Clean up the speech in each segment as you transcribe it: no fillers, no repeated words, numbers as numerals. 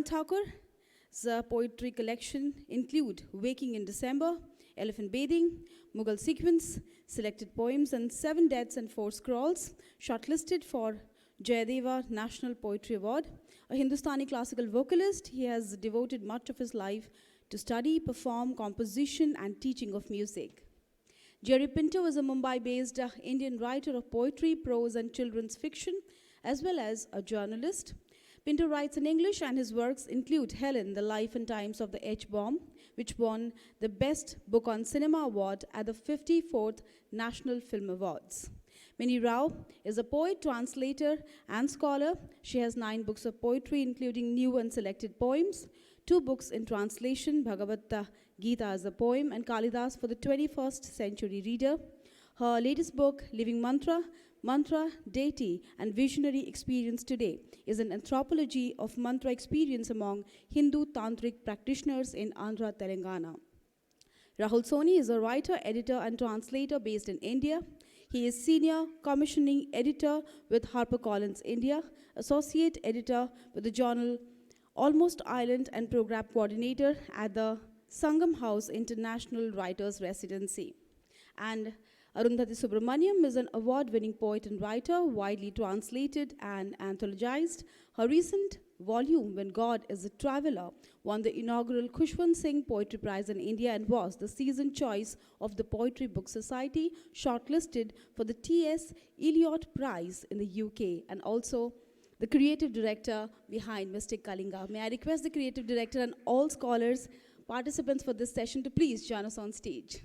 Thakore's poetry collection include Waking in December, Elephant Bathing, Mughal Sequence, selected poems, and 7 deaths and 4 scrolls, shortlisted for Jayadeva National Poetry Award. A Hindustani classical vocalist, he has devoted much of his life to study, perform, composition, and teaching of music. Jerry Pinto is a Mumbai-based Indian writer of poetry, prose, and children's fiction, as well as a journalist. Pinto writes in English, and his works include Helen, The Life and Times of the H-Bomb, which won the Best Book on Cinema Award at the 54th National Film Awards. Mini Rao is a poet, translator, and scholar. She has 9 books of poetry, including new and selected poems, 2 books in translation, Bhagavad Gita as a poem, and Kalidas for the 21st century reader. Her latest book, Living Mantra, Mantra, Deity, and Visionary Experience Today, is an anthropology of mantra experience among Hindu tantric practitioners in Andhra, Telangana. Rahul Soni is a writer, editor, and translator based in India. He is senior commissioning editor with HarperCollins India, associate editor with the journal Almost Island, and program coordinator at the Sangam House International Writers Residency. And Arundhathi Subramaniam is an award-winning poet and writer, widely translated and anthologized. Her recent volume, When God is a Traveler, won the inaugural Khushwant Singh Poetry Prize in India and was the season choice of the Poetry Book Society, shortlisted for the T.S. Eliot Prize in the UK, and also the creative director behind Mystic Kalinga. May I request the creative director and all scholars, participants for this session to please join us on stage.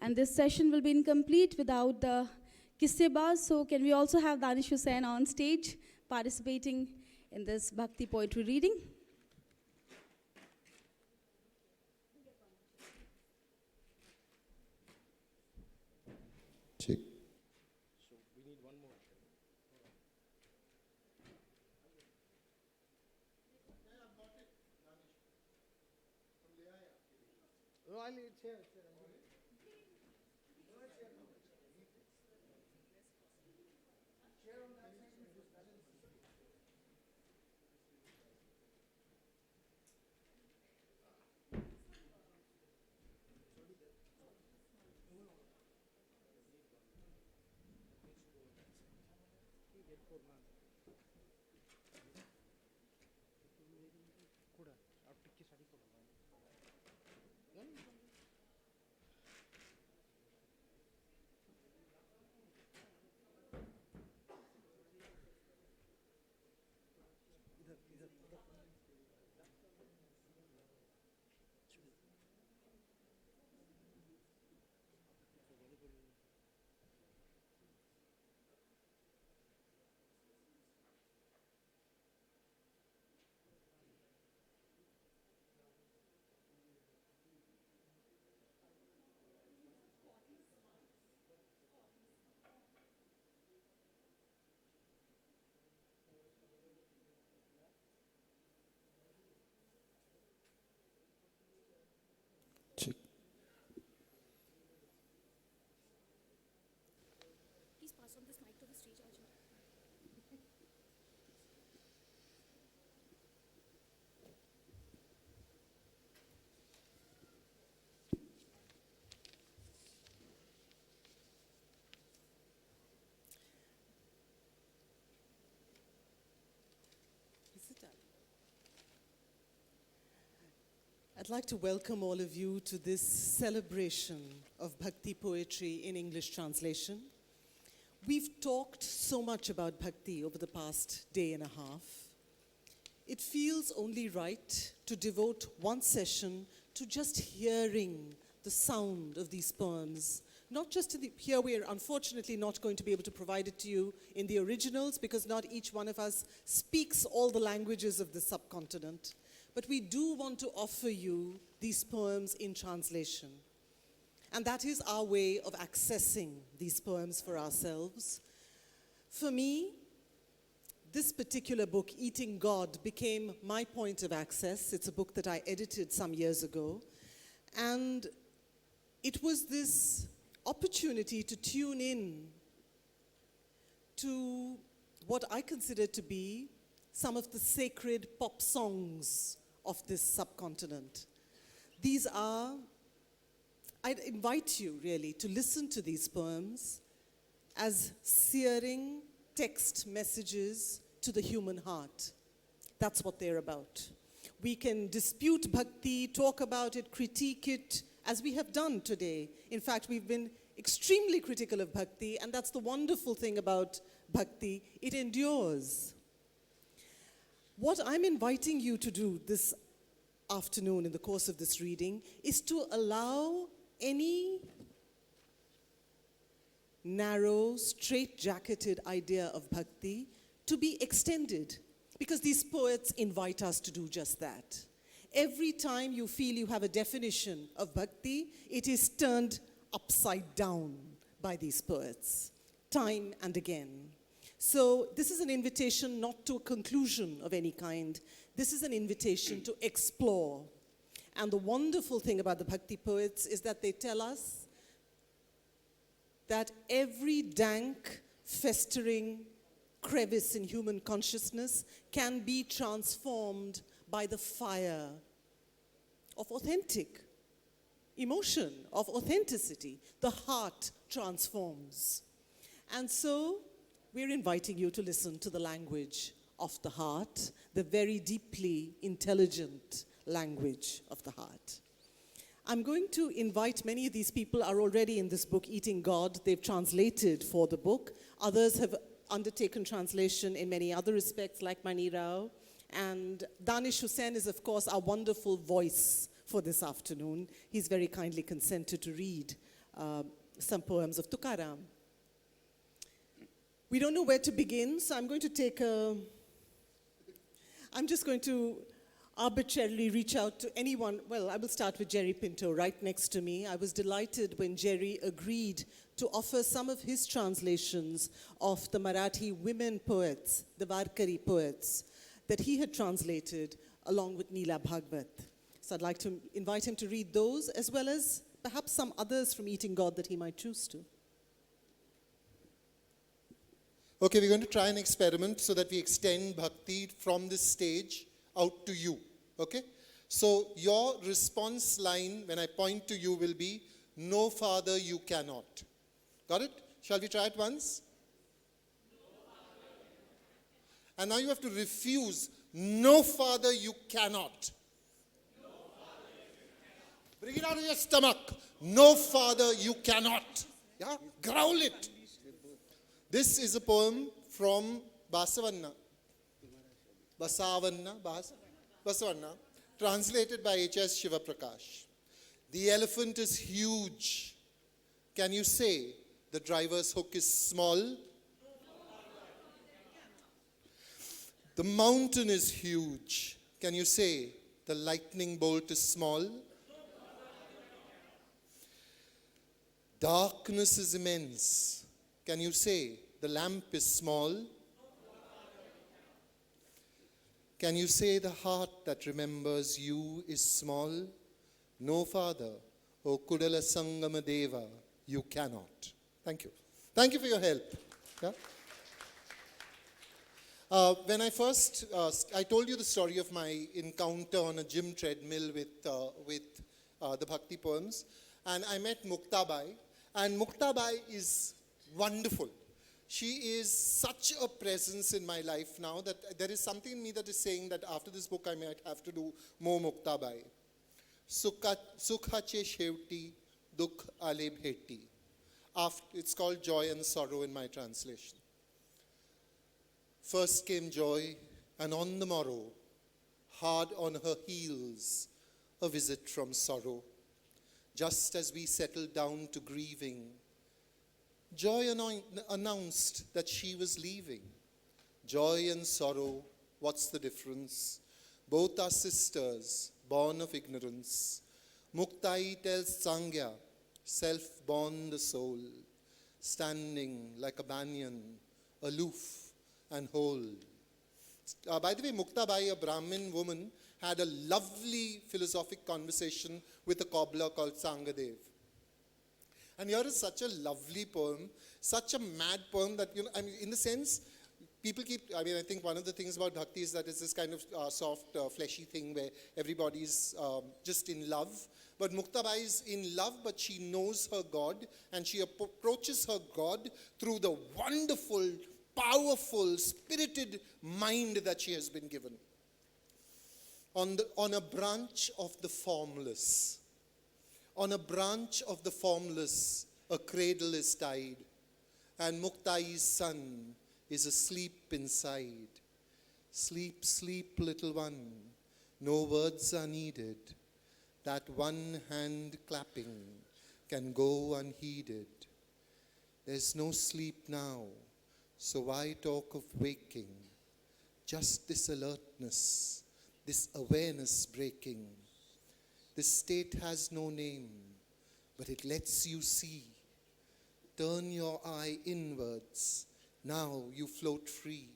And this session will be incomplete without the Kissebaz. So can we also have Danish Husain on stage participating in this Bhakti poetry reading? Check. So we need one more. Oh, I'll eat here. Check. Please pass on this mic to the stage, Arjun. I'd like to welcome all of you to this celebration of Bhakti poetry in English translation. We've talked so much about Bhakti over the past day and a half. It feels only right to devote one session to just hearing the sound of these poems. Not just here we're unfortunately not going to be able to provide it to you in the originals because not each one of us speaks all the languages of the subcontinent. But we do want to offer you these poems in translation. And that is our way of accessing these poems for ourselves. For me, this particular book, Eating God, became my point of access. It's a book that I edited some years ago. And it was this opportunity to tune in to what I consider to be some of the sacred pop songs of this subcontinent. These are, I'd invite you really to listen to these poems as searing text messages to the human heart. That's what they're about. We can dispute Bhakti, talk about it, critique it, as we have done today. In fact, we've been extremely critical of Bhakti, and that's the wonderful thing about Bhakti. It endures. What I'm inviting you to do this afternoon in the course of this reading is to allow any narrow, straight-jacketed idea of Bhakti to be extended, because these poets invite us to do just that. Every time you feel you have a definition of Bhakti, it is turned upside down by these poets, time and again. So this is an invitation not to a conclusion of any kind. This is an invitation to explore. And the wonderful thing about the Bhakti poets is that they tell us that every dank, festering crevice in human consciousness can be transformed by the fire of authentic emotion, of authenticity. The heart transforms. And so we're inviting you to listen to the language of the heart, the very deeply intelligent language of the heart. I'm going to invite, many of these people are already in this book, Eating God. They've translated for the book. Others have undertaken translation in many other respects, like Mani Rao. And Danish Husain is, of course, our wonderful voice for this afternoon. He's very kindly consented to read some poems of Tukaram. We don't know where to begin, so I'm just going to arbitrarily reach out to anyone. Well, I will start with Jerry Pinto right next to me. I was delighted when Jerry agreed to offer some of his translations of the Marathi women poets, the Varkari poets, that he had translated along with Neela Bhagwat. So I'd like to invite him to read those, as well as perhaps some others from Eating God that he might choose to. Okay, we're going to try an experiment so that we extend Bhakti from this stage out to you, okay? So your response line when I point to you will be, "No, Father, you cannot." Got it? Shall we try it once? And now you have to refuse, "No, Father, you cannot." Bring it out of your stomach. "No, Father, you cannot." Yeah? Growl it. This is a poem from Basavanna, translated by H.S. Shivaprakash. The elephant is huge. Can you say the driver's hook is small? The mountain is huge. Can you say the lightning bolt is small? Darkness is immense. Can you say the lamp is small? Can you say the heart that remembers you is small? No, Father, O Kudala Sangama Deva, you cannot. Thank you. Thank you for your help. Yeah? When I first, I told you the story of my encounter on a gym treadmill with the Bhakti poems, and I met Muktabai, and Muktabai is wonderful. She is such a presence in my life now that there is something in me that is saying that after this book I might have to do more Muktabai. Sukha che shevti, dukh ale bheti. It's called Joy and Sorrow in my translation. First came joy, and on the morrow, hard on her heels, a visit from sorrow. Just as we settled down to grieving, joy announced that she was leaving. Joy and sorrow, what's the difference? Both are sisters, born of ignorance. Muktai tells Sangya, self-born the soul, standing like a banyan, aloof and whole. By the way, Muktabai, a Brahmin woman, had a lovely philosophic conversation with a cobbler called Sangadev. And here is such a lovely poem, such a mad poem that, I mean, in the sense, people I think one of the things about Bhakti is that it's this kind of soft, fleshy thing where everybody's just in love. But Muktabai is in love, but she knows her God, and she approaches her God through the wonderful, powerful, spirited mind that she has been given. On a branch of the formless, on a branch of the formless, a cradle is tied, and Muktai's son is asleep inside. Sleep, sleep, little one, no words are needed. That one hand clapping can go unheeded. There's no sleep now, so why talk of waking? Just this alertness, this awareness breaking. This state has no name, but it lets you see. Turn your eye inwards, now you float free.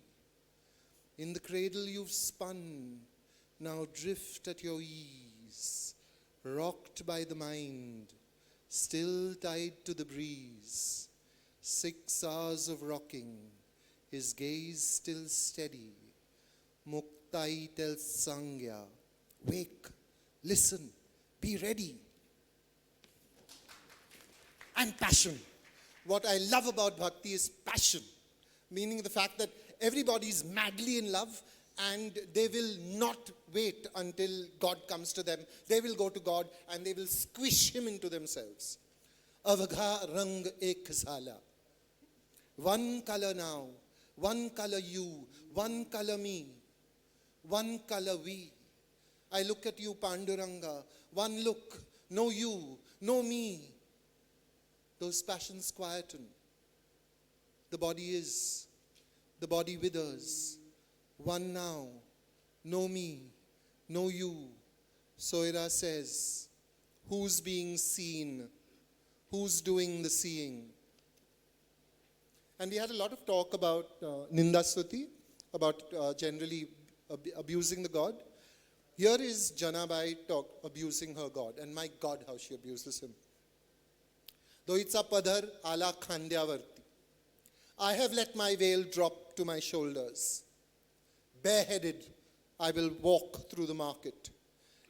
In the cradle you've spun, now drift at your ease. Rocked by the mind, still tied to the breeze. 6 hours of rocking, his gaze still steady. Muktai tells Sangya, wake, listen, be ready. And passion. What I love about Bhakti is passion. Meaning the fact that everybody is madly in love, and they will not wait until God comes to them. They will go to God and they will squish him into themselves. Avagha rang ek zala. One color now, one color you, one color me, one color we. I look at you, Panduranga, one look, no you, no me. Those passions quieten. The body withers. One now, no me, no you. Soira says, who's being seen? Who's doing the seeing? And we had a lot of talk about Nindaswati, about generally abusing the God. Here is Janabai abusing her God. And my God, how she abuses him. Doitsa padhar ala khandyavarti. I have let my veil drop to my shoulders. Bareheaded, I will walk through the market.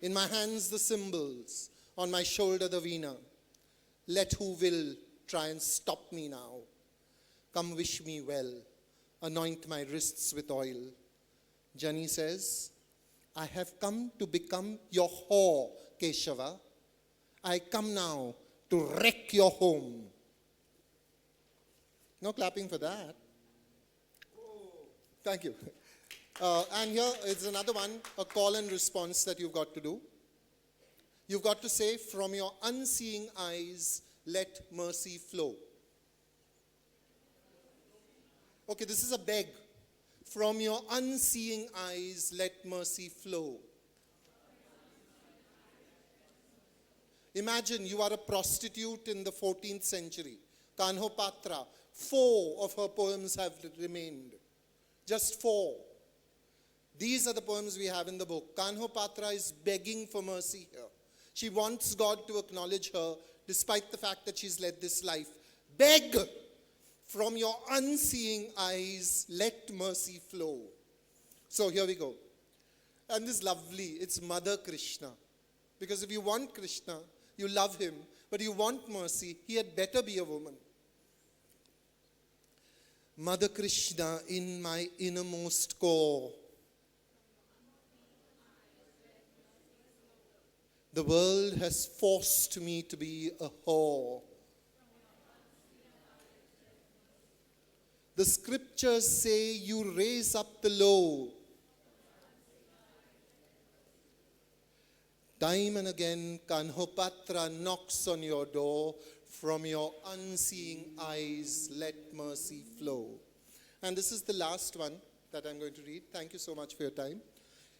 In my hands the cymbals, on my shoulder the veena. Let who will try and stop me now. Come wish me well, anoint my wrists with oil. Jani says, I have come to become your whore, Keshava. I come now to wreck your home. No clapping for that. Thank you. And here is another one, a call and response that you've got to do. You've got to say, from your unseeing eyes, let mercy flow. Okay, this is a beg. From your unseeing eyes, let mercy flow. Imagine you are a prostitute in the 14th century. Kanho Patra. 4 of her poems have remained. Just 4. These are the poems we have in the book. Kanho Patra is begging for mercy here. She wants God to acknowledge her despite the fact that she's led this life. Beg! From your unseeing eyes, let mercy flow. So here we go. And this is lovely. It's Mother Krishna. Because if you want Krishna, you love him, but you want mercy, he had better be a woman. Mother Krishna in my innermost core. The world has forced me to be a whore. The scriptures say you raise up the low. Time and again, Kanhopatra knocks on your door. From your unseeing eyes, let mercy flow. And this is the last one that I'm going to read. Thank you so much for your time.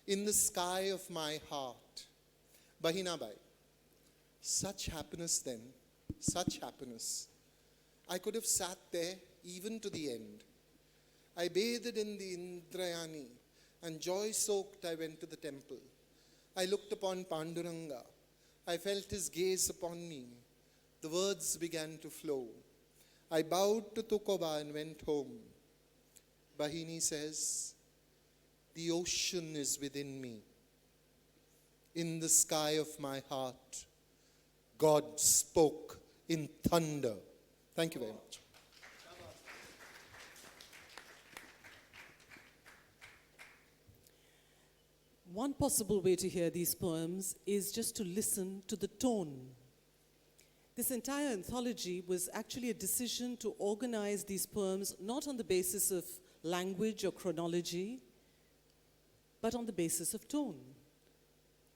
In the sky of my heart. Bahinabai. Such happiness then. Such happiness. I could have sat there even to the end. I bathed in the Indrayani, and joy-soaked I went to the temple. I looked upon Panduranga. I felt his gaze upon me. The words began to flow. I bowed to Tukoba and went home. Bahini says, the ocean is within me. In the sky of my heart, God spoke in thunder. Thank you very much. One possible way to hear these poems is just to listen to the tone. This entire anthology was actually a decision to organize these poems not on the basis of language or chronology, but on the basis of tone.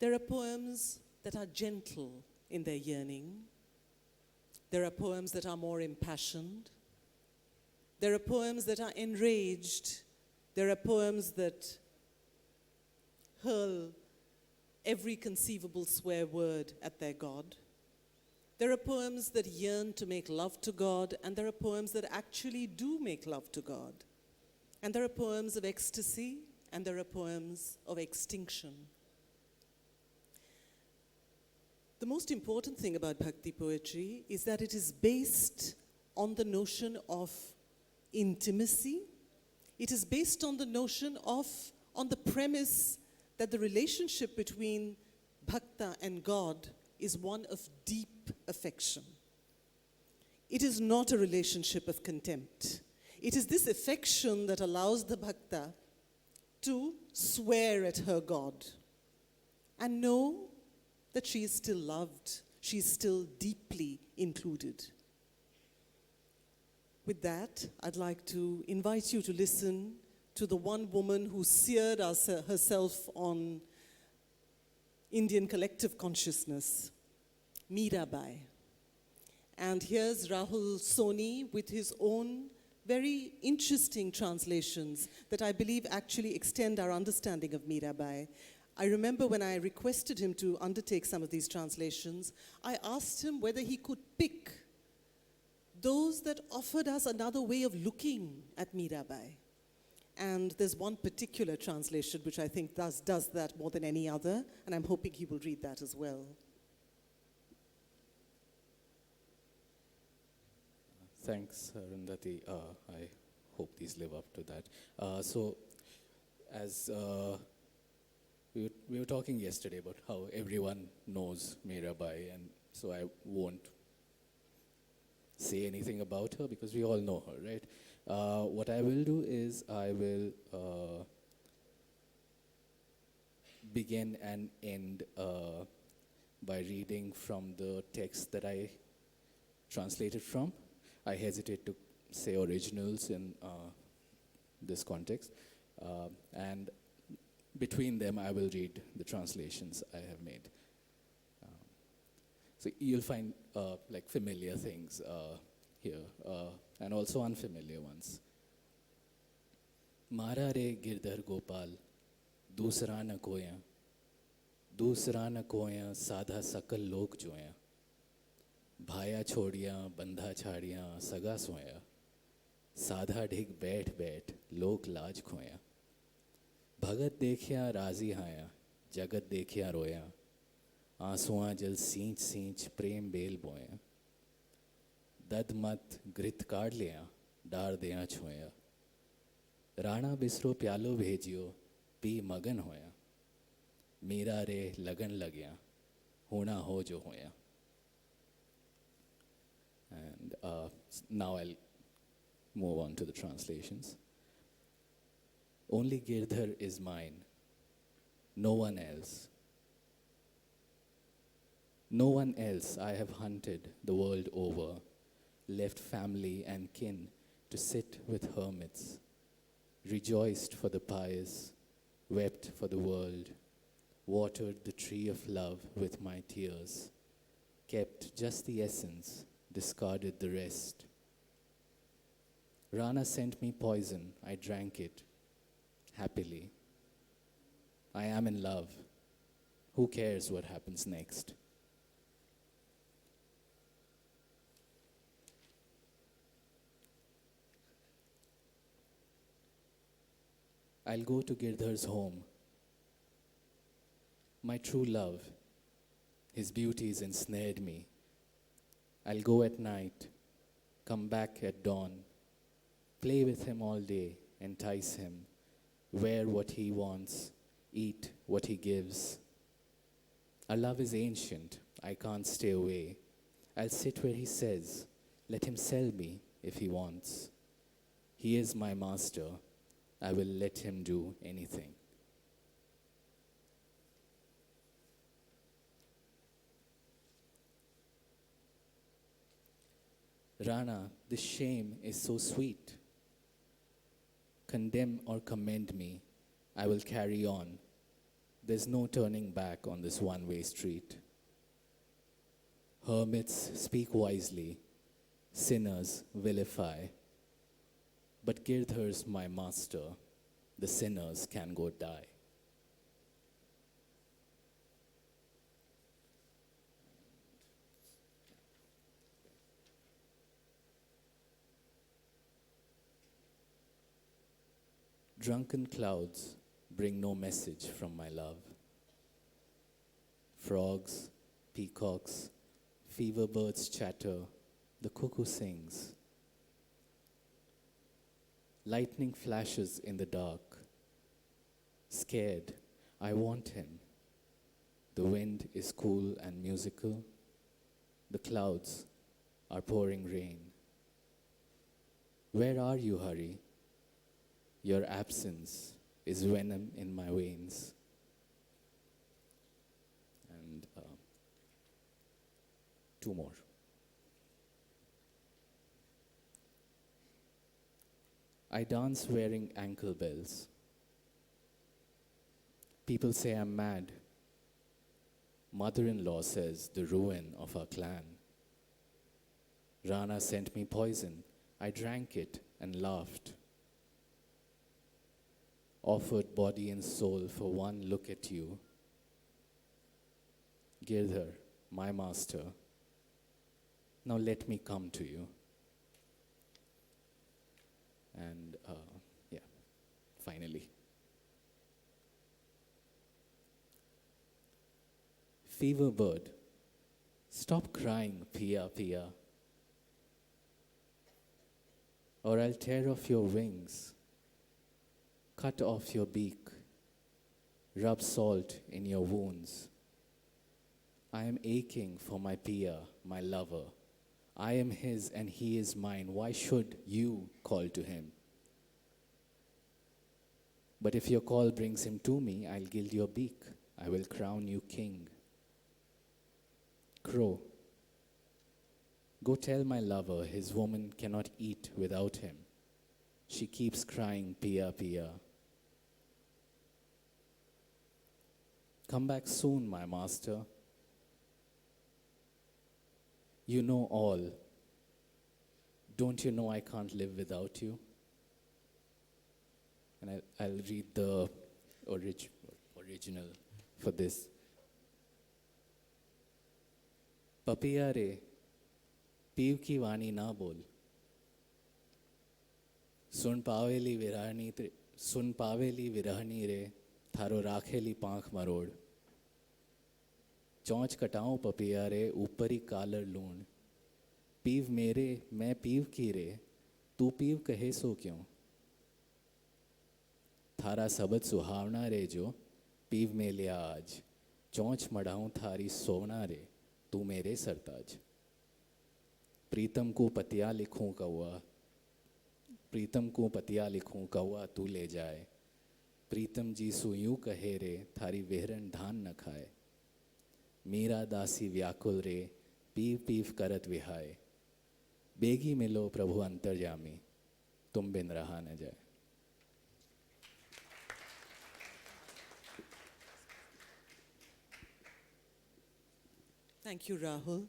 There are poems that are gentle in their yearning. There are poems that are more impassioned. There are poems that are enraged. There are poems that hurl every conceivable swear word at their God. There are poems that yearn to make love to God, and there are poems that actually do make love to God. And there are poems of ecstasy, and there are poems of extinction. The most important thing about Bhakti poetry is that it is based on the notion of intimacy. It is based on the notion of, on the premise that the relationship between Bhakta and God is one of deep affection. It is not a relationship of contempt. It is this affection that allows the Bhakta to swear at her God and know that she is still loved, she is still deeply included. With that, I'd like to invite you to listen to the one woman who seared herself on Indian collective consciousness, Mirabai. And here's Rahul Soni with his own very interesting translations that I believe actually extend our understanding of Mirabai. I remember when I requested him to undertake some of these translations, I asked him whether he could pick those that offered us another way of looking at Mirabai. And there's one particular translation which I think does that more than any other, and I'm hoping he will read that as well. Thanks, Arundhathi. I hope these live up to that. So, as we were talking yesterday about how everyone knows Mirabai, and so I won't say anything about her because we all know her, right? What I will do is I will begin and end by reading from the text that I translated from. I hesitate to say originals in this context. And between them, I will read the translations I have made. So you'll find like familiar things here, and also unfamiliar ones. Mara re girdhar gopal, dusra na koya, sadha sakal lok joya. भाया छोड़िया बंधा छाड़िया सगा सोया साधा ढिग बैठ बैठ लोक लाज खोया भगत देखिया राजी हाया जगत देखिया रोया आंसुआं जल सींच सींच प्रेम बेल बोया दद मत घृत काढ़ लिया डार दिया छोया राणा बिसरो प्यालो भेजियो पी मगन होया मीरा रे लगन लग्या होना हो जो होया. And now I'll move on to the translations. Only Girdhar is mine, no one else. No one else I have hunted the world over, left family and kin to sit with hermits, rejoiced for the pious, wept for the world, watered the tree of love with my tears, kept just the essence, discarded the rest. Rana sent me poison, I drank it, happily. I am in love. Who cares what happens next? I'll go to Girdhar's home. My true love, his beauties ensnared me. I'll go at night, come back at dawn, play with him all day, entice him, wear what he wants, eat what he gives. Our love is ancient, I can't stay away. I'll sit where he says, let him sell me if he wants. He is my master, I will let him do anything. Rana, this shame is so sweet. Condemn or commend me, I will carry on. There's no turning back on this one-way street. Hermits speak wisely, sinners vilify. But Girdhar's my master, the sinners can go die. Drunken clouds bring no message from my love. Frogs, peacocks, fever birds chatter, the cuckoo sings. Lightning flashes in the dark. Scared, I want him. The wind is cool and musical. The clouds are pouring rain. Where are you, Hari? Your absence is venom in my veins. And two more. I dance wearing ankle bells. People say I'm mad. Mother-in-law says the ruin of our clan. Rana sent me poison. I drank it and laughed. Offered body and soul for one look at you. Girdhar, my master, now let me come to you. And finally. Fever bird, stop crying, Pia Pia, or I'll tear off your wings. Cut off your beak, rub salt in your wounds. I am aching for my Pia, my lover. I am his and he is mine. Why should you call to him? But if your call brings him to me, I'll gild your beak. I will crown you king. Crow, go tell my lover his woman cannot eat without him. She keeps crying, Pia, Pia. Come back soon, my master. You know all. Don't you know I can't live without you? And I'll read the original for this. Papiya re, पीव की वाणी ना बोल. सुन पावेली विरहनी रे, थारो राखेली पांख मरोड़. चौंच कटाऊं पपिया रे, ऊपरी कालर लूण. पीव मेरे, मैं पीव की रे, तू पीव कहे सो क्यों. थारा सबद सुहावना रे जो, पीव में लिया आज. चौंच मढ़ाऊं थारी सोवना रे, तू मेरे सरताज. प्रीतम को पतिया लिखूं कौआ, प्रीतम को पतिया लिखूं कौआ तू ले जाए. प्रीतम जी सु यूं कहे रे, थारी वेहरन धान न खाए. मीरा दासी व्याकुल रे, पीव पीव करत विहाय. बेगी मिलो प्रभु अंतर्यामी, तुम बिन रहा न जाए. Thank you, Rahul.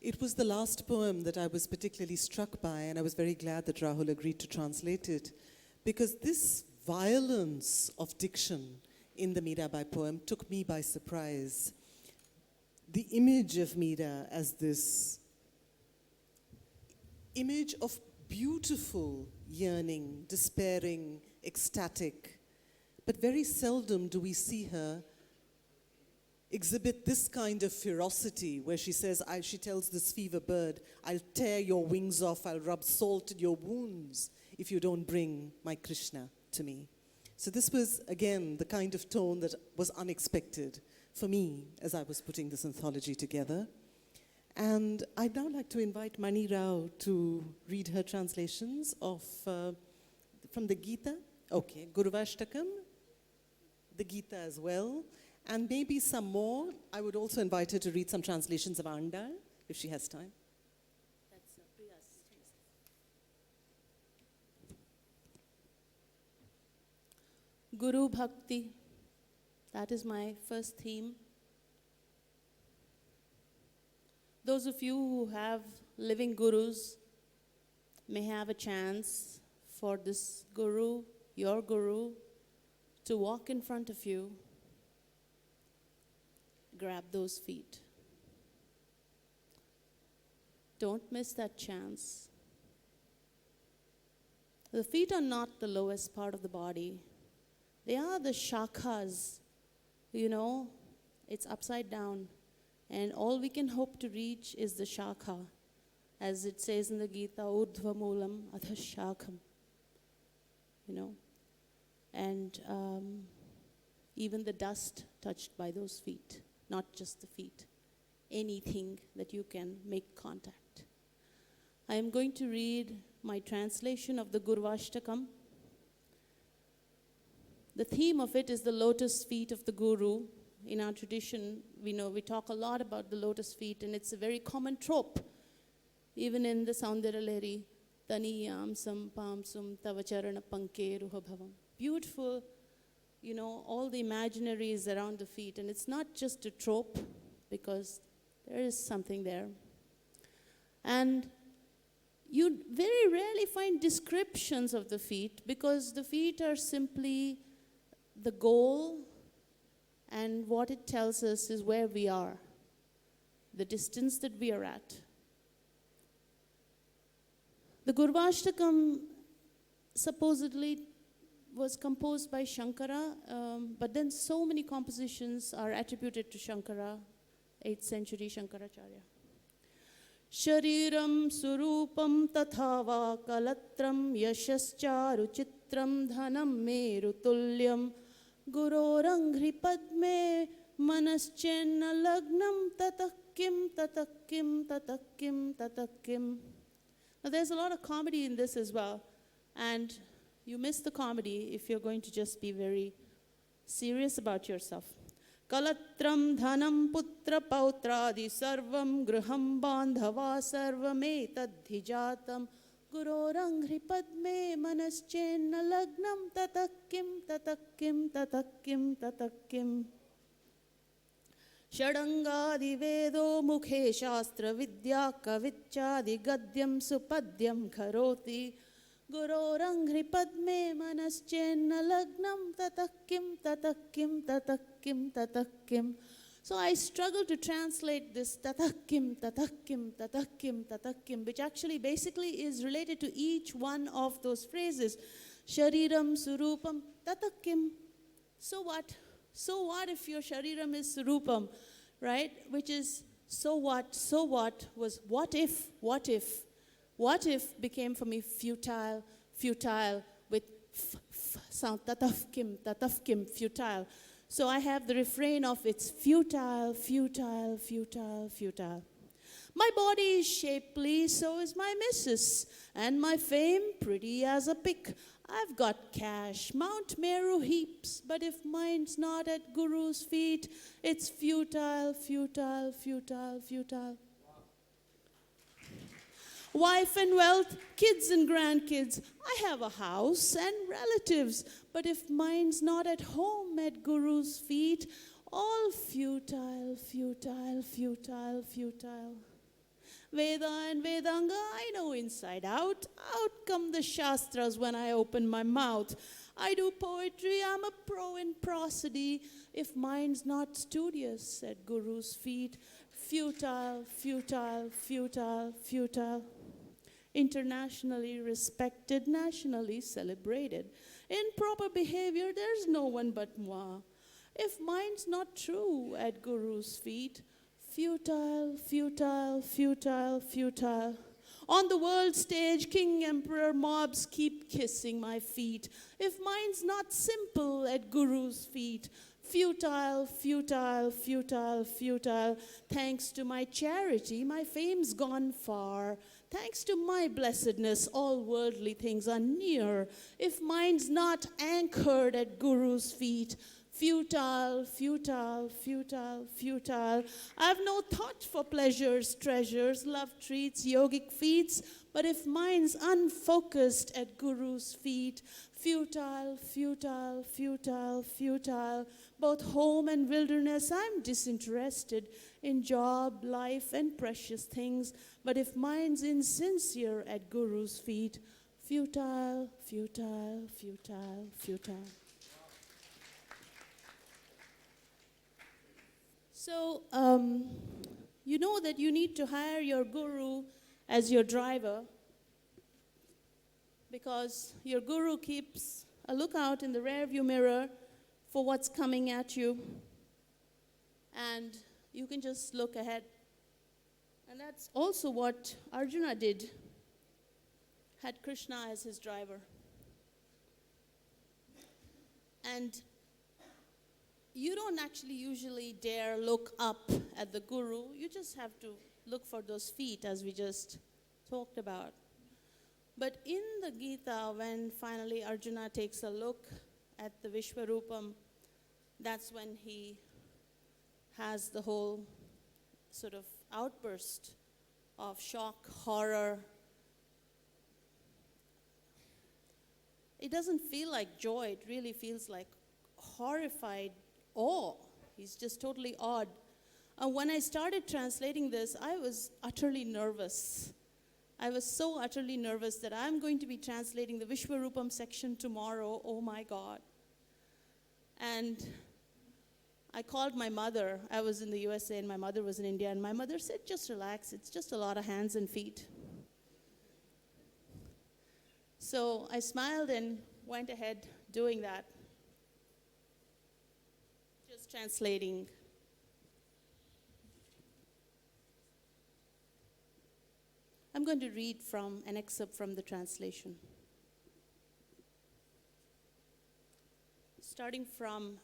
It was the last poem that I was particularly struck by, and I was very glad that Rahul agreed to translate it, because this violence of diction in the Mirabai poem took me by surprise. The image of Mira as this image of beautiful yearning, despairing, ecstatic, but very seldom do we see her exhibit this kind of ferocity where she says, she tells this fever bird, I'll tear your wings off, I'll rub salt in your wounds if you don't bring my Krishna to me. So this was, again, the kind of tone that was unexpected for me as I was putting this anthology together. And I'd now like to invite Mani Rao to read her translations of, from the Gita. Okay, Guruvashtakam, the Gita as well, and maybe some more. I would also invite her to read some translations of Andal, if she has time. That's Priya's. Guru Bhakti, that is my first theme. Those of you who have living gurus may have a chance for this guru, your guru, to walk in front of you. Grab those feet. Don't miss that chance. The feet are not the lowest part of the body. They are the shakhas. You know, it's upside down. And all we can hope to reach is the shakha. As it says in the Gita, Urdhva Moolam Adha Shakham. You know, and even the dust touched by those feet, not just the feet, anything that you can make contact. I am going to read my translation of the Guruvashtakam. The theme of it is the lotus feet of the Guru. In our tradition, we talk a lot about the lotus feet, and it's a very common trope. Even in the Saundaralari, Taniyam Sampamsum Tavacharana Pankeruha Bhavam. Beautiful, all the imaginaries around the feet. And it's not just a trope, because there is something there. And you very rarely find descriptions of the feet, because the feet are simply the goal, and what it tells us is where we are, the distance that we are at. The Guruvashtakam supposedly was composed by Shankara, but then so many compositions are attributed to Shankara, 8th century Shankaracharya. Shariram surupam tathava kalatram yashascharu chitram dhanam meru tulyam gurorangri padme manaschenna lagnam tatakim tatakim tatakim tatakim. Now there's a lot of comedy in this as well, and you miss the comedy if you're going to just be very serious about yourself. Kalatram dhanam putra pautradi sarvam griham bandhava sarvame tadhijatam gurorangri padme manaschenna lagnam tatakim tatakim tatakim tatakim. Shadangadi vedo mukhe shastra vidya kavichadi gadyam supadyam kharoti gurorangri padme manaschenna lagnam tatakim tatakim tatakim tatakim. So I struggle to translate this tatakim tatakim tatakim tatakim, which actually basically is related to each one of those phrases. Shariram surupam tatakim. So what? So what if your shariram is surupam, right? Which is so what? So what was what if? What if? What if became for me futile, futile with sound, tatafkim, futile. So I have the refrain of it's futile, futile, futile, futile. My body is shapely, so is my missus, and my fame pretty as a pick. I've got cash, Mount Meru heaps, but if mine's not at Guru's feet, it's futile, futile, futile, futile. Wife and wealth, kids and grandkids. I have a house and relatives, but if mine's not at home at Guru's feet, all futile, futile, futile, futile. Veda and Vedanga, I know inside out. Out come the Shastras when I open my mouth. I do poetry, I'm a pro in prosody. If mine's not studious at Guru's feet, futile, futile, futile, futile. Internationally respected, nationally celebrated. In proper behavior, there's no one but moi. If mine's not true at Guru's feet, futile, futile, futile, futile. On the world stage, king, emperor, mobs keep kissing my feet. If mine's not simple at Guru's feet, futile, futile, futile, futile. Thanks to my charity, my fame's gone far. Thanks to my blessedness, all worldly things are near. If mine's not anchored at Guru's feet, futile, futile, futile, futile. I've no thought for pleasures, treasures, love treats, yogic feats. But if mine's unfocused at Guru's feet, futile, futile, futile, futile. Both home and wilderness, I'm disinterested in job, life, and precious things. But if mine's insincere at Guru's feet, futile, futile, futile, futile. So, you know that you need to hire your guru as your driver because your guru keeps a lookout in the rearview mirror for what's coming at you, and you can just look ahead. And that's also what Arjuna did, had Krishna as his driver. And you don't actually usually dare look up at the guru. You just have to look for those feet, as we just talked about. But in the Gita, when finally Arjuna takes a look at the Vishwarupam, that's when he has the whole sort of outburst of shock, horror. It doesn't feel like joy, it really feels like horrified awe. He's just totally awed. When I started translating this, I was utterly nervous. I was so utterly nervous that I'm going to be translating the Vishwarupam section tomorrow. Oh my God. And I called my mother. I was in the USA and my mother was in India. And my mother said, just relax. It's just a lot of hands and feet. So I smiled and went ahead doing that. Just translating. I'm going to read from an excerpt from the translation. Starting from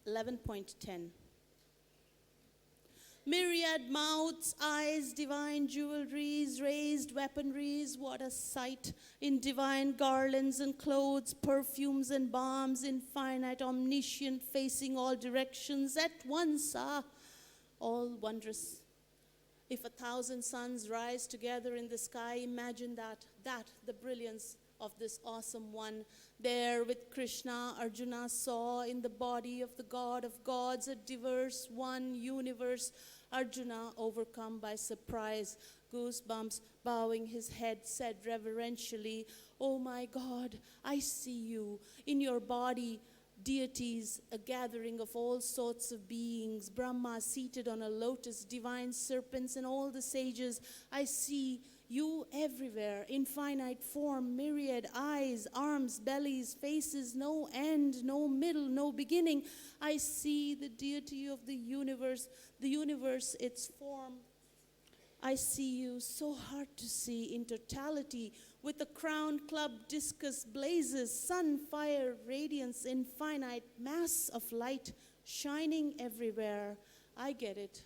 11.10. Myriad mouths, eyes, divine jewelries, raised weaponries, what a sight, in divine garlands and clothes, perfumes and balms, infinite, omniscient, facing all directions at once, all wondrous. If 1,000 suns rise together in the sky, imagine that, the brilliance of this awesome one. There with Krishna, Arjuna saw in the body of the God of gods a diverse one universe. Arjuna, overcome by surprise, goosebumps, bowing his head, said reverentially, "Oh my God, I see you. In your body, deities, a gathering of all sorts of beings, Brahma seated on a lotus, divine serpents and all the sages. I see you everywhere, infinite form, myriad eyes, arms, bellies, faces, no end, no middle, no beginning. I see the deity of the universe, its form. I see you, so hard to see, in totality, with the crown, club, discus, blazes, sun, fire, radiance, infinite mass of light, shining everywhere. I get it.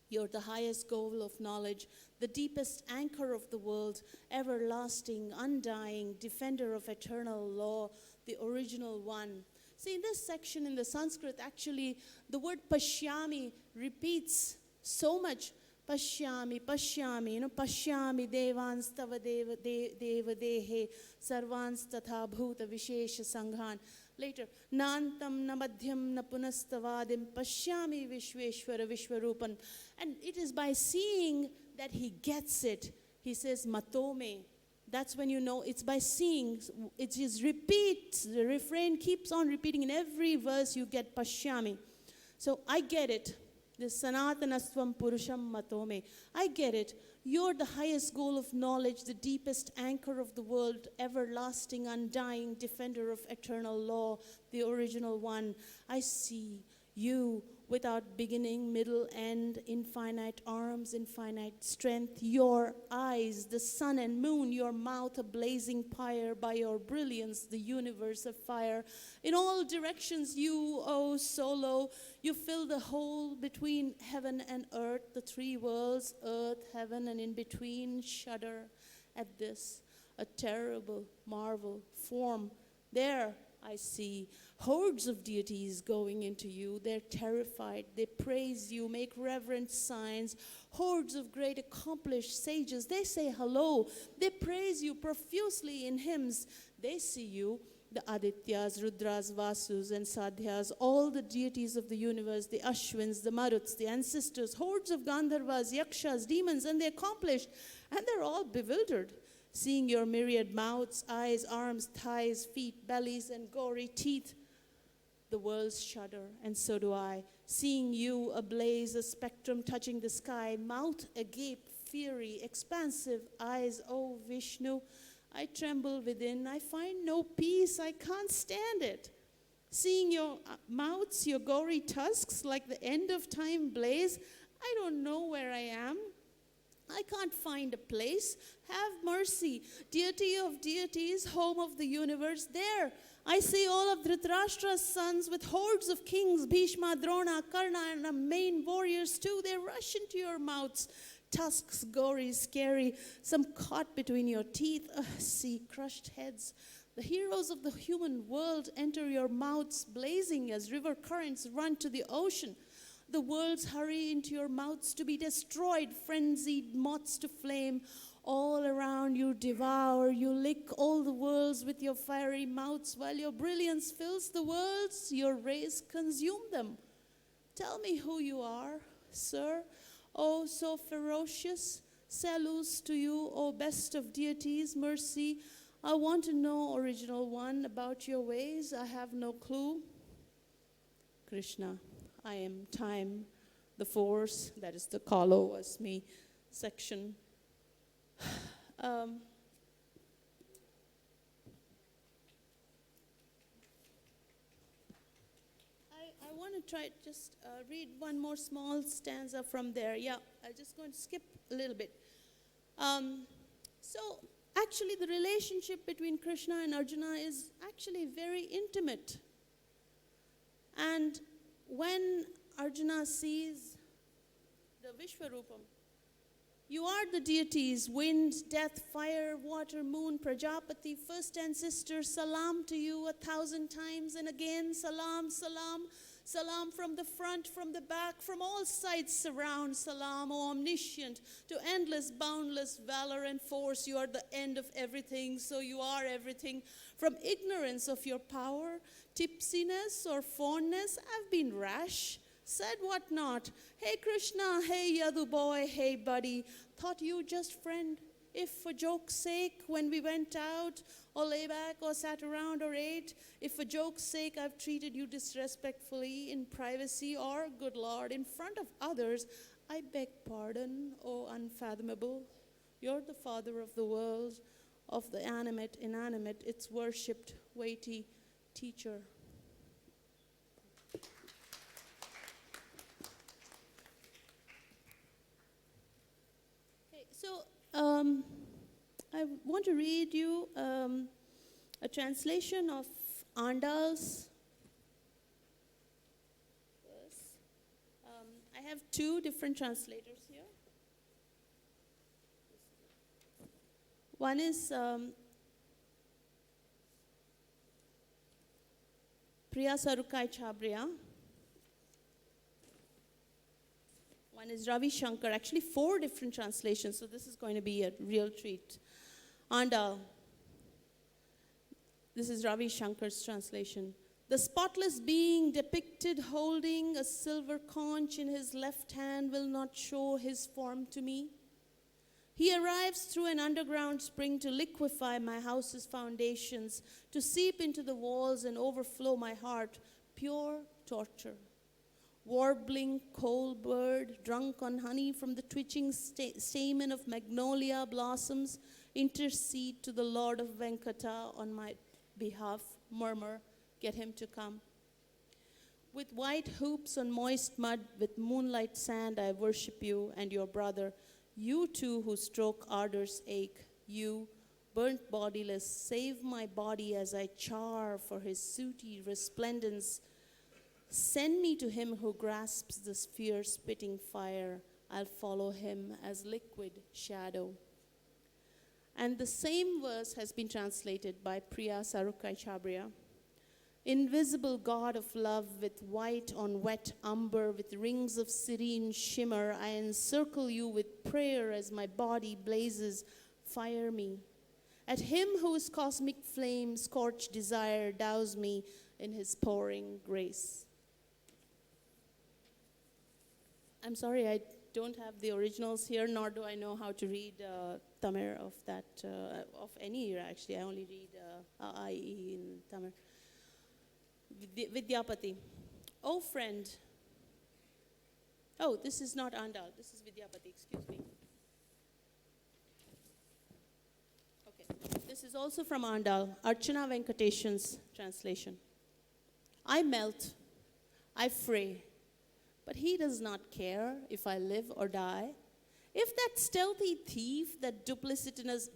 You're the highest goal of knowledge, the deepest anchor of the world, everlasting, undying, defender of eternal law, the original one." See, in this section in the Sanskrit, actually, the word pashyami repeats so much. Pashyami, pashyami, pashyami devans tava deva dehe sarvans tatha bhuta vishesha sanghan. Later, nantam na madhyam na punastavadim pashyami vishveshwara vishwarupan. And it is by seeing that he gets it. He says matome. That's when you know it's by seeing. It is repeat. The refrain keeps on repeating. In every verse you get pashyami. So I get it. This Sanatanastvam Purusham Matome. I get it. You're the highest goal of knowledge, the deepest anchor of the world, everlasting, undying, defender of eternal law, the original one. I see you without beginning, middle, end, infinite arms, infinite strength, your eyes, the sun and moon, your mouth a blazing pyre, by your brilliance, the universe afire. In all directions you, O solo, you fill the whole between heaven and earth, the three worlds, earth, heaven, and in between, shudder at this, a terrible marvel form. There I see hordes of deities going into you. They're terrified. They praise you, make reverent signs. Hordes of great accomplished sages. They say hello. They praise you profusely in hymns. They see you, the Adityas, Rudras, Vasus, and Sadhyas, all the deities of the universe, the Ashwins, the Maruts, the ancestors, hordes of Gandharvas, Yakshas, demons, and the accomplished. And they're all bewildered, seeing your myriad mouths, eyes, arms, thighs, feet, bellies, and gory teeth. The worlds shudder, and so do I. Seeing you ablaze, a spectrum touching the sky, mouth agape, fury, expansive eyes, oh Vishnu, I tremble within. I find no peace. I can't stand it. Seeing your mouths, your gory tusks, like the end of time blaze, I don't know where I am. I can't find a place. Have mercy. Deity of deities, home of the universe, there. I see all of Dhritarashtra's sons with hordes of kings, Bhishma, Drona, Karna, and main warriors too. They rush into your mouths. Tusks, gory, scary, some caught between your teeth. See crushed heads. The heroes of the human world enter your mouths, blazing as river currents run to the ocean. The worlds hurry into your mouths to be destroyed, frenzied moths to flame. All around you devour, you lick all the worlds with your fiery mouths. While your brilliance fills the worlds, your rays consume them. Tell me who you are, sir. Oh, so ferocious. Salutes to you, O best of deities, mercy. I want to know, original one, about your ways. I have no clue. Krishna, I am time, the force, that is the Kalo was me section. I want to try just read one more small stanza from there. Yeah, I'm just going to skip a little bit. So actually the relationship between Krishna and Arjuna is actually very intimate. And when Arjuna sees the Vishwarupam, you are the deities, wind, death, fire, water, moon, Prajapati, first ancestor, salam to you 1,000 times and again, salam, salam, salam from the front, from the back, from all sides surround, salam, O omniscient, to endless, boundless valor and force, you are the end of everything, so you are everything. From ignorance of your power, tipsiness or fondness, I've been rash, said what not. Hey Krishna, hey Yadu boy, hey buddy, thought you just friend. If for joke's sake, when we went out, or lay back, or sat around, or ate, if for joke's sake I've treated you disrespectfully in privacy, or, good Lord, in front of others, I beg pardon, O unfathomable. You're the father of the world, of the animate, inanimate, its worshipped, weighty teacher. So, I want to read you a translation of Andal's verse. I have two different translators here. One is Priya Sarukai Chabriya. One is Ravi Shankar, actually 4 different translations, so this is going to be a real treat. And this is Ravi Shankar's translation. The spotless being depicted holding a silver conch in his left hand will not show his form to me. He arrives through an underground spring to liquefy my house's foundations, to seep into the walls and overflow my heart, pure torture. warbling coal bird, drunk on honey from the twitching stamen of magnolia blossoms, intercede to the Lord of Venkata on my behalf, murmur, get him to come. With white hoops on moist mud, with moonlight sand, I worship you and your brother, you too who stroke ardor's ache, you, burnt bodiless, save my body as I char for his sooty resplendence. Send me to him who grasps this fierce spitting fire. I'll follow him as liquid shadow. And the same verse has been translated by Priya Sarukai Chabria. Invisible God of love, with white on wet umber, with rings of serene shimmer, I encircle you with prayer as my body blazes. Fire me. At him whose cosmic flame scorched desire, douse me in his pouring grace. I'm sorry, I don't have the originals here, nor do I know how to read Tamil of that, of any year actually. I only read IE in Tamil. Vidyapati. Oh friend. Oh, this is not Andal. This is Vidyapati, excuse me. Okay. This is also from Andal, Archana Venkateshan's translation. I melt, I fray, but he does not care if I live or die. If that stealthy thief, that duplicitous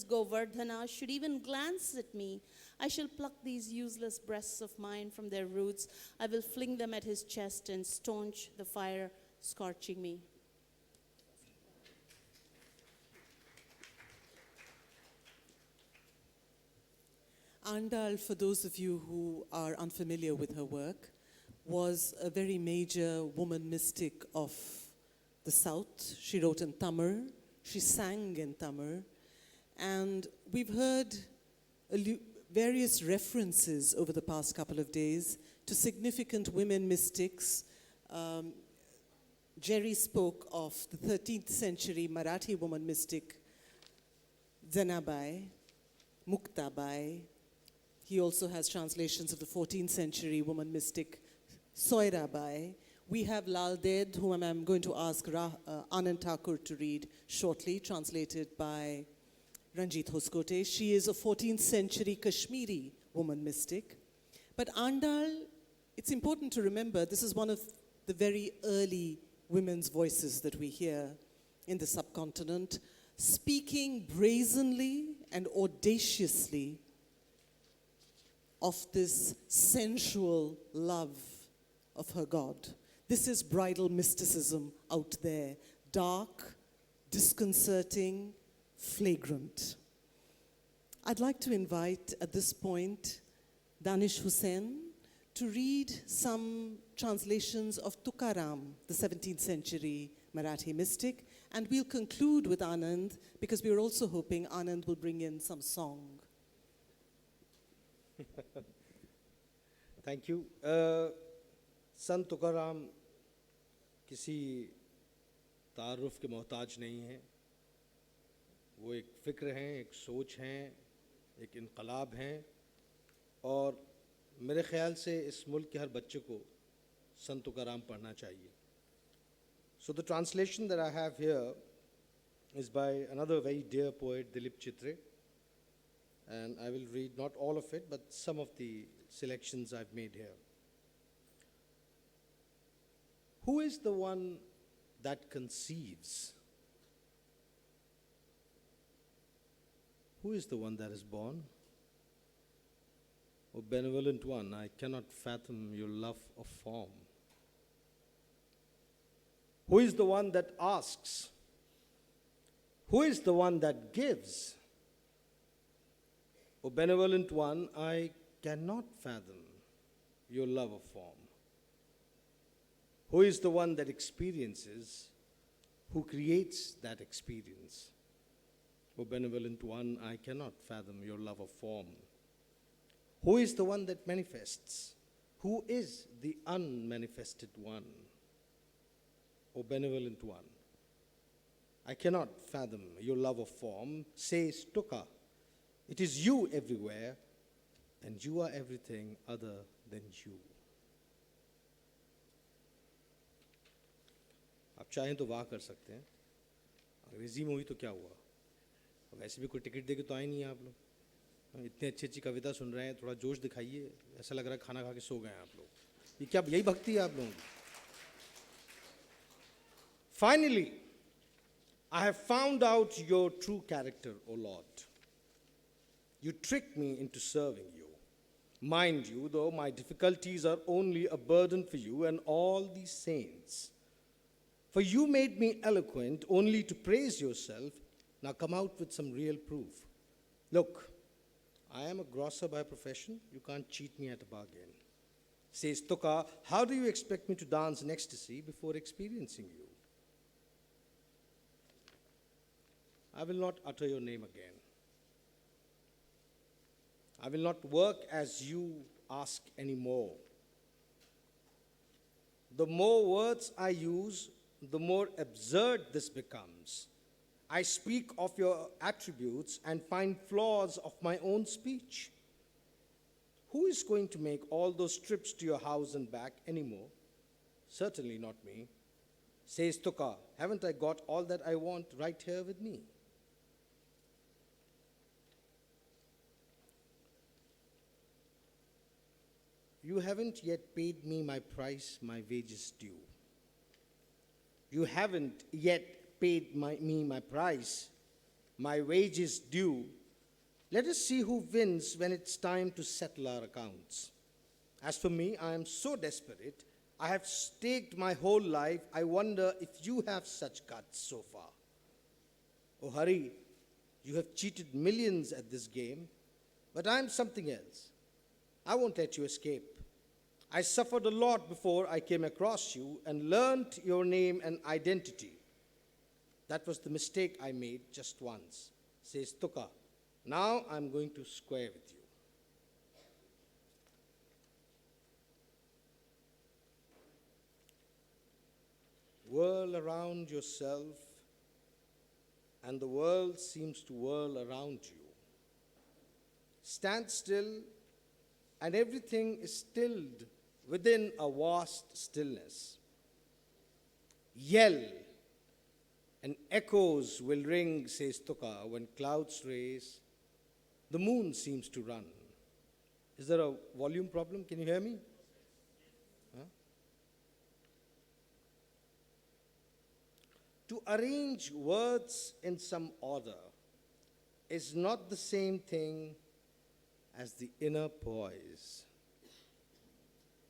Govardhana should even glance at me, I shall pluck these useless breasts of mine from their roots. I will fling them at his chest and staunch the fire scorching me. Andal, for those of you who are unfamiliar with her work, was a very major woman mystic of the South. She wrote in Tamil, she sang in Tamil, and we've heard various references over the past couple of days to significant women mystics. Jerry spoke of the 13th century Marathi woman mystic Janabai, Muktabai. He also has translations of the 14th century woman mystic Soirabai. We have Lal Ded, whom I'm going to ask Anand Thakore to read shortly, translated by Ranjit Hoskote. She is a 14th century Kashmiri woman mystic. But Andal, it's important to remember, this is one of the very early women's voices that we hear in the subcontinent, speaking brazenly and audaciously of this sensual love of her God. This is bridal mysticism out there, dark, disconcerting, flagrant. I'd like to invite at this point Danish Husain to read some translations of Tukaram, the 17th century Marathi mystic, and we'll conclude with Anand because we're also hoping Anand will bring in some song. Thank you. संत तुकाराम किसी तारुफ के मोहताज नहीं हैं, वो एक फ़िक्र हैं, एक सोच हैं, एक इनकलाब हैं, और मेरे ख़्याल से इस मुल्क के हर बच्चे को संत तुकाराम पढ़ना चाहिए. So the translation that I have here is by another very dear poet, Dilip Chitre, and I will read not all of it, but some of the selections I've made here. Who is the one that conceives? Who is the one that is born? O benevolent one, I cannot fathom your love of form. Who is the one that asks? Who is the one that gives? O benevolent one, I cannot fathom your love of form. Who is the one that experiences? Who creates that experience? O benevolent one, I cannot fathom your love of form. Who is the one that manifests? Who is the unmanifested one? O benevolent one, I cannot fathom your love of form. Says Tuka, it is you everywhere, and you are everything other than you. आप चाहें तो वाह कर सकते हैं, अंग्रेजी में हुई तो क्या हुआ, वैसे भी कोई टिकट दे के तो आए नहीं हैं आप लोग, इतनी अच्छी अच्छी कविता सुन रहे हैं, थोड़ा जोश दिखाइए, ऐसा लग रहा है खाना खा के सो गए हैं आप लोग, ये क्या, यही भक्ति है आप लोगों की? Finally, I have found out your true character, O Lord. You tricked me into serving you. Mind you, though, my difficulties are only a burden for you and all these saints. For you made me eloquent only to praise yourself. Now come out with some real proof. Look, I am a grocer by profession. You can't cheat me at a bargain. Says Tuka, how do you expect me to dance in ecstasy before experiencing you? I will not utter your name again. I will not work as you ask anymore. The more words I use, the more absurd this becomes. I speak of your attributes and find flaws of my own speech. Who is going to make all those trips to your house and back anymore? Certainly not me. Says Tuka, haven't I got all that I want right here with me? You haven't yet paid me my price, my wages due. You haven't yet paid me my price, my wages due. Let us see who wins when it's time to settle our accounts. As for me, I am so desperate. I have staked my whole life. I wonder if you have such guts so far. Oh, Hari, you have cheated millions at this game, but I am something else. I won't let you escape. I suffered a lot before I came across you and learned your name and identity. That was the mistake I made just once, says Tuka. Now I'm going to square with you. Whirl around yourself, and the world seems to whirl around you. Stand still, and everything is stilled within a vast stillness. Yell, and echoes will ring, says Tuka, when clouds raise. The moon seems to run. Is there a volume problem? Can you hear me? Huh? To arrange words in some order is not the same thing as the inner poise.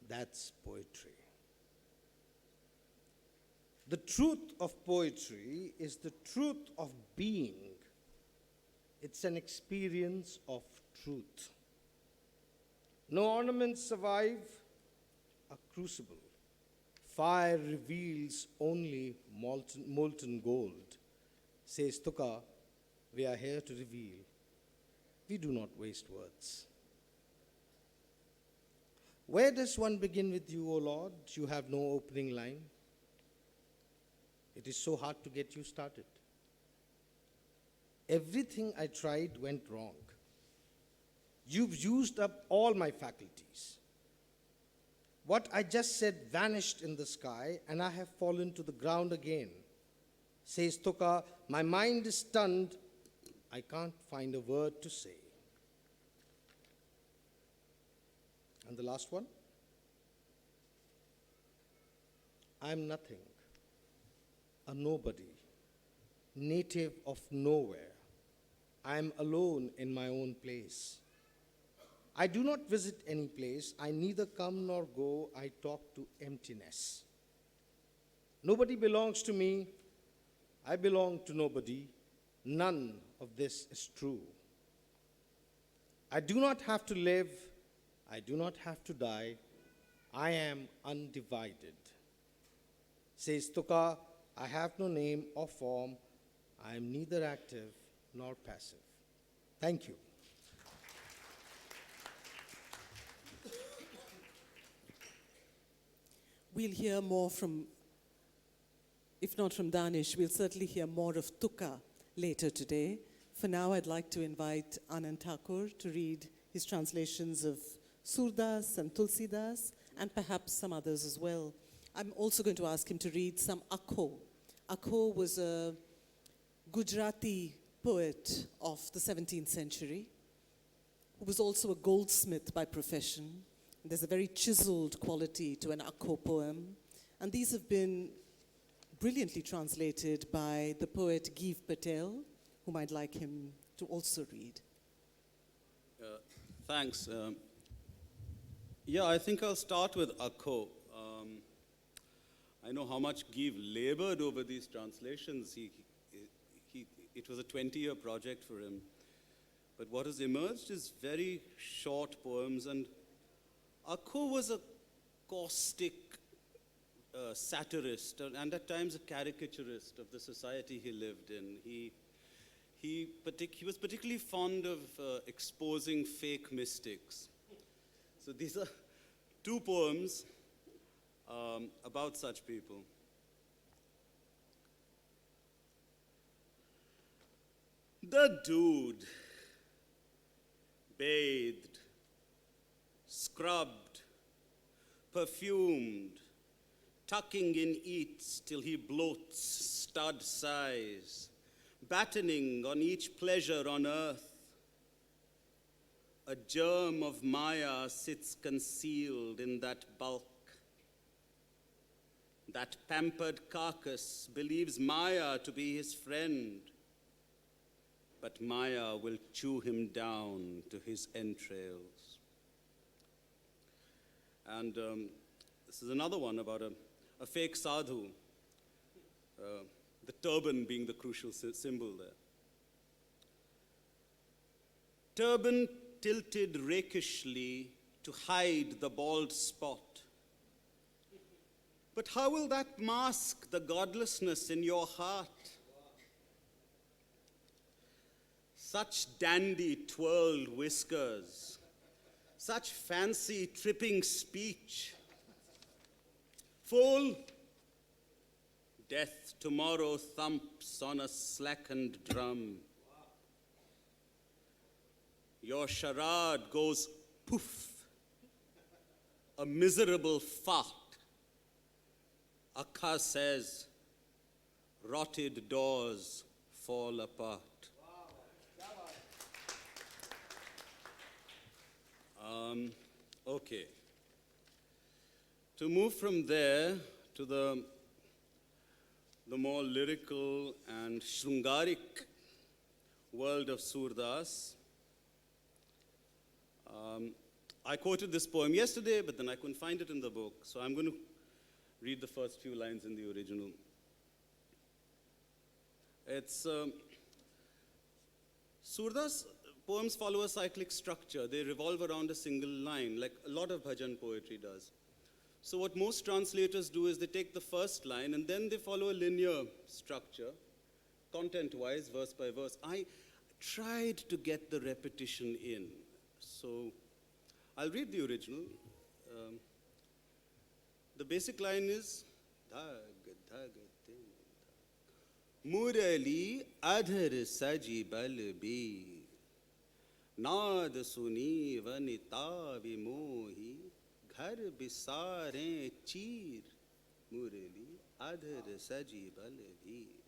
That's poetry. The truth of poetry is the truth of being. It's an experience of truth. No ornaments survive a crucible. Fire reveals only molten gold. Says Tuka, we are here to reveal. We do not waste words. Where does one begin with you, O Lord? You have no opening line. It is so hard to get you started. Everything I tried went wrong. You've used up all my faculties. What I just said vanished in the sky, and I have fallen to the ground again. Says Tuka, my mind is stunned. I can't find a word to say. And the last one? I'm nothing, a nobody, native of nowhere. I'm alone in my own place. I do not visit any place. I neither come nor go. I talk to emptiness. Nobody belongs to me. I belong to nobody. None of this is true. I do not have to live. I do not have to die. I am undivided. Says Tuka, I have no name or form. I am neither active nor passive. Thank you. We'll hear more from, if not from Danish, we'll certainly hear more of Tuka later today. For now, I'd like to invite Anand Thakore to read his translations of Surdas and Tulsidas, and perhaps some others as well. I'm also going to ask him to read some Akho, Akho was a Gujarati poet of the 17th century who was also a goldsmith by profession. There's a very chiseled quality to an Akho poem, and these have been brilliantly translated by the poet Giv Patel, whom I'd like him to also read. Thanks. Yeah, I think I'll start with Akho. I know how much Giv labored over these translations. It was a 20-year project for him. But what has emerged is very short poems, and Akho was a caustic satirist and at times a caricaturist of the society he lived in. He was particularly fond of exposing fake mystics. So these are two poems about such people. The dude, bathed, scrubbed, perfumed, tucking in eats till he bloats stud size, battening on each pleasure on earth. A germ of Maya sits concealed in that bulk. That pampered carcass believes Maya to be his friend, but Maya will chew him down to his entrails. And this is another one about a fake sadhu, the turban being the crucial symbol there. Turban tilted rakishly to hide the bald spot. But how will that mask the godlessness in your heart? Such dandy twirled whiskers, such fancy tripping speech. Fool, death tomorrow thumps on a slackened drum. Your charade goes poof, a miserable fart. Akka says, rotted doors fall apart. Okay. To move from there to the more lyrical and shrungarik world of Surdas, I quoted this poem yesterday, but then I couldn't find it in the book, so I'm going to read the first few lines in the original. It's Surdas poems follow a cyclic structure. They revolve around a single line, like a lot of bhajan poetry does. So what most translators do is they take the first line and then they follow a linear structure, content-wise, verse by verse. I tried to get the repetition in. So I'll read the original. The basic line is, Dhag, dhag, din, Murali adhar saji balbi, Naad suni vanita vimohi, Ghar bisare cheer, Murali adhar saji balbir.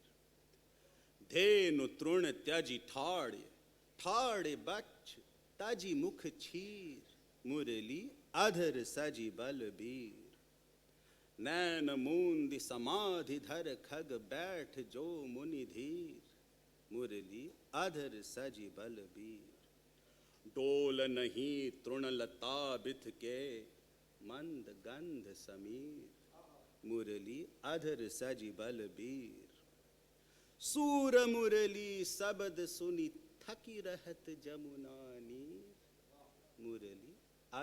Dhenu trun tyaji thade bach, Taji mukh cheer, Murali adhar saji balbir. नैन मूंद समाधि धर खग बैठ जो मुनि धीर मुरली अधर सजी बलबीर डोल नहीं तृणलता बिथ के मंद गंध समीर मुरली अधर सजी बलबीर सूर मुरली शब्द सुनी थकी रहत जमुना नीर मुरली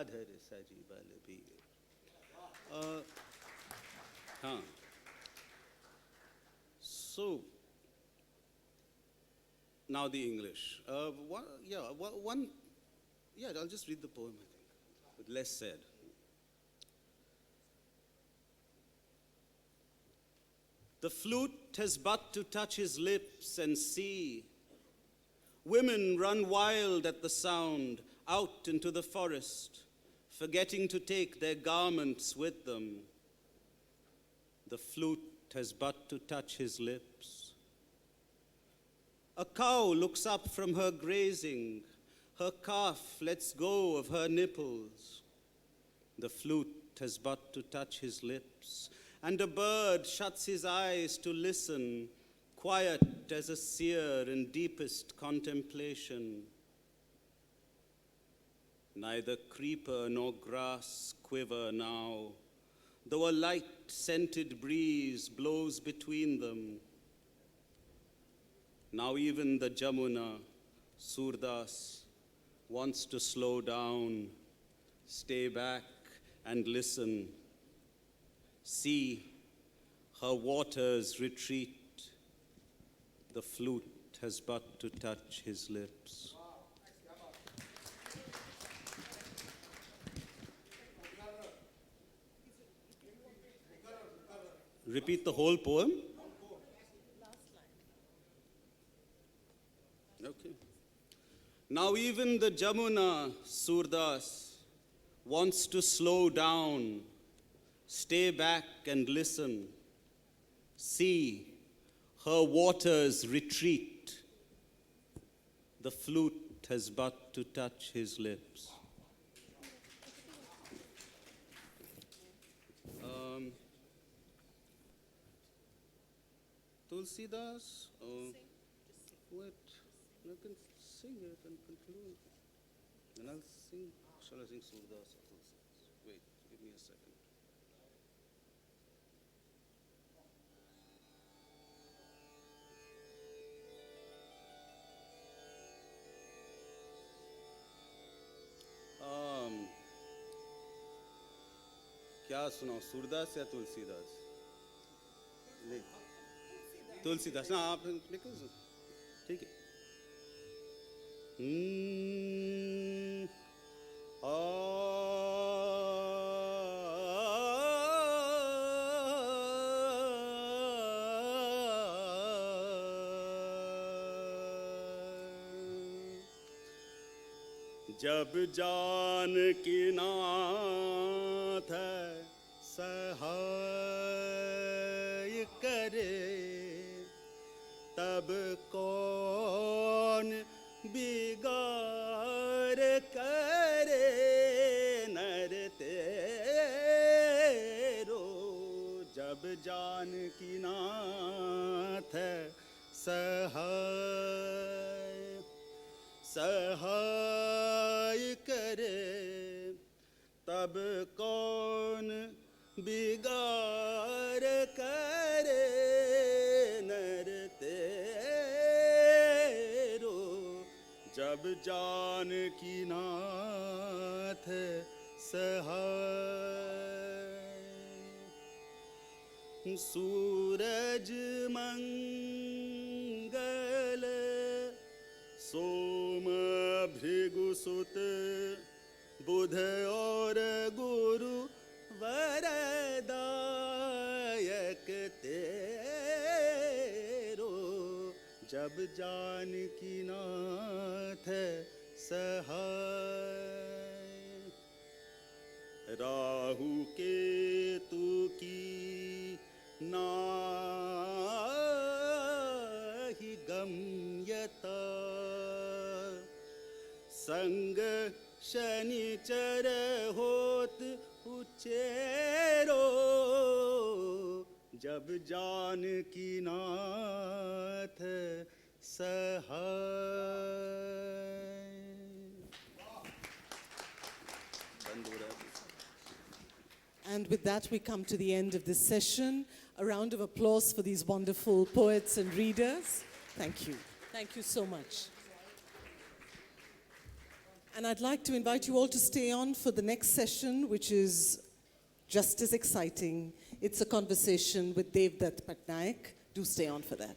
अधर सजी Balbir. So, now the English. I'll just read the poem, I think, with less said. The flute has but to touch his lips and see. Women run wild at the sound, out into the forest, forgetting to take their garments with them. The flute has but to touch his lips. A cow looks up from her grazing. Her calf lets go of her nipples. The flute has but to touch his lips. And a bird shuts his eyes to listen, quiet as a seer in deepest contemplation. Neither creeper nor grass quiver now, though a light scented breeze blows between them. Now even the Jamuna, Surdas, wants to slow down, stay back and listen. See, her waters retreat. The flute has but to touch his lips. Repeat the whole poem? Okay. Now even the Jamuna, Surdas, wants to slow down, stay back and listen. See, her waters retreat. The flute has but to touch his lips. Tulsidas? Wait, I can sing it and conclude. And I'll sing. Shall I sing Surdas or Tulsidas? Wait, give me a second. क्या सुनाओ सूरदास या तुलसीदास नहीं तुलसीदास ना आप लिखो ठीक है जब जानकी नाथ सहाय करे तब कौन बिगाड़ करे नर तेरो जब जानकी नाथ सहाय करे तब कौन बिगाड़ करे नर तेरो जब जानकी नाथ सहाय सूरज मंगल सोम भृगुसुत बुध और गुरु वरदायक तेरो जब जानकी नाथ सहाय राहु केतु की नाहि गम्यता संग शनिचर होत उचेरो जब जानकी नाथ सहाय And with that, we come to the end of this session. A round of applause for these wonderful poets and readers. Thank you. Thank you so much. And I'd like to invite you all to stay on for the next session, which is just as exciting. It's a conversation with Devdutt Patnaik. Do stay on for that.